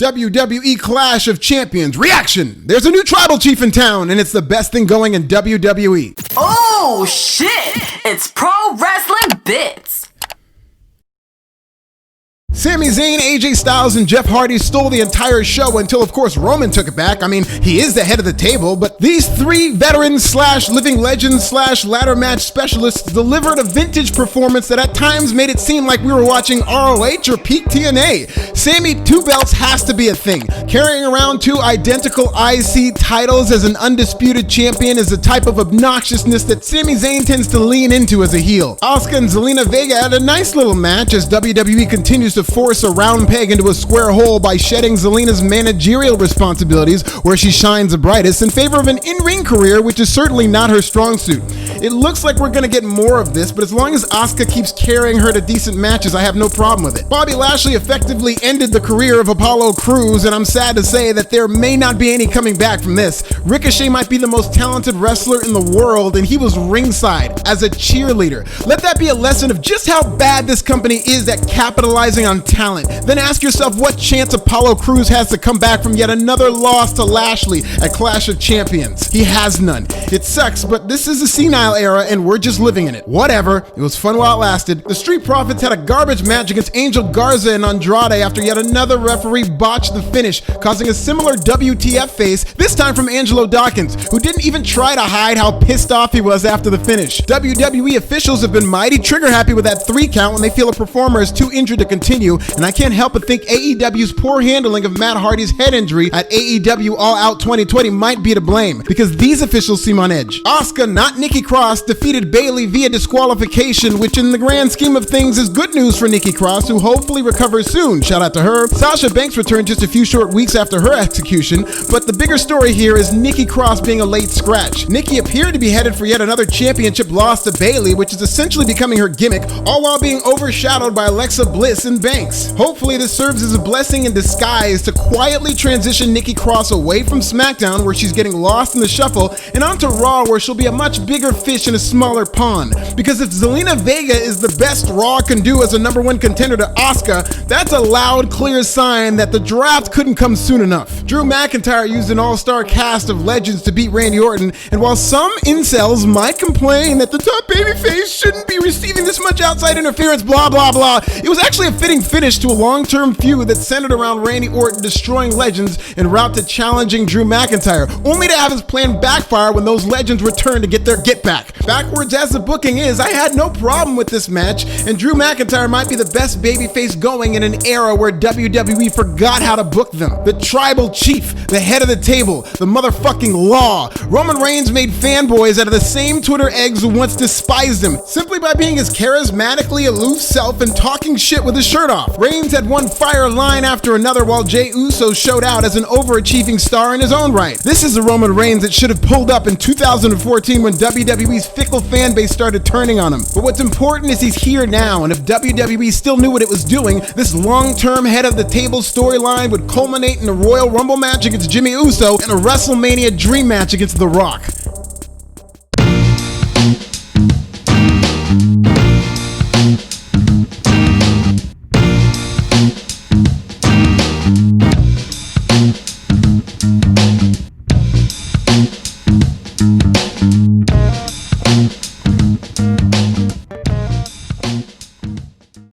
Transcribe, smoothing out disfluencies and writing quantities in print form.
WWE Clash of Champions. Reaction! There's a new tribal chief in town, and it's the best thing going in WWE. Oh, shit! It's Pro Wrestling Bits! Sami Zayn, AJ Styles, and Jeff Hardy stole the entire show until, of course, Roman took it back. I mean, he is the head of the table, but these three veterans / living legends / ladder match specialists delivered a vintage performance that at times made it seem like we were watching ROH or Peak TNA. Sami Two Belts has to be a thing. Carrying around two identical IC titles as an undisputed champion is a type of obnoxiousness that Sami Zayn tends to lean into as a heel. Asuka and Zelina Vega had a nice little match as WWE continues to force a round peg into a square hole by shedding Zelina's managerial responsibilities, where she shines the brightest, in favor of an in-ring career, which is certainly not her strong suit. It looks like we're gonna get more of this, but as long as Asuka keeps carrying her to decent matches, I have no problem with it. Bobby Lashley effectively ended the career of Apollo Crews, and I'm sad to say that there may not be any coming back from this. Ricochet might be the most talented wrestler in the world, and he was ringside as a cheerleader. Let that be a lesson of just how bad this company is at capitalizing on talent. Then ask yourself what chance Apollo Crews has to come back from yet another loss to Lashley at Clash of Champions. He has none. It sucks, but this is a senile era and we're just living in it. Whatever, it was fun while it lasted. The Street Profits had a garbage match against Angel Garza and Andrade after yet another referee botched the finish, causing a similar WTF face, this time from Angelo Dawkins, who didn't even try to hide how pissed off he was after the finish. WWE officials have been mighty trigger happy with that 3 count when they feel a performer is too injured to continue, and I can't help but think AEW's poor handling of Matt Hardy's head injury at AEW All Out 2020 might be to blame, because these officials seem on edge. Asuka, not Nikki Cross, defeated Bayley via disqualification, which in the grand scheme of things is good news for Nikki Cross, who hopefully recovers soon. Shout out to her. Sasha Banks returned just a few short weeks after her execution, but the bigger story here is Nikki Cross being a late scratch. Nikki appeared to be headed for yet another championship loss to Bayley, which is essentially becoming her gimmick, all while being overshadowed by Alexa Bliss and Banks. Hopefully this serves as a blessing in disguise to quietly transition Nikki Cross away from SmackDown, where she's getting lost in the shuffle, and onto Raw, where she'll be a much bigger fish in a smaller pond. Because if Zelina Vega is the best Raw can do as a #1 contender to Asuka, that's a loud, clear sign that the draft couldn't come soon enough. Drew McIntyre used an all-star cast of legends to beat Randy Orton, and while some incels might complain that the top babyface shouldn't be receiving this much outside interference, blah blah blah, it was actually a fitting finish to a long-term feud that centered around Randy Orton destroying legends en route to challenging Drew McIntyre, only to have his plan backfire when those legends return to get their get back. Backwards as the booking is, I had no problem with this match, and Drew McIntyre might be the best babyface going in an era where WWE forgot how to book them. The tribal chief, the head of the table, the motherfucking law. Roman Reigns made fanboys out of the same Twitter eggs who once despised him, simply by being his charismatically aloof self and talking shit with his shirt off. Reigns had one fire line after another while Jey Uso showed out as an overachieving star in his own right. This is the Roman Reigns that should have pulled up in 2014 when WWE's fickle fan base started turning on him. But what's important is he's here now, and if WWE still knew what it was doing, this long-term head of the table storyline would culminate in a Royal Rumble match against Jimmy Uso and a WrestleMania dream match against The Rock.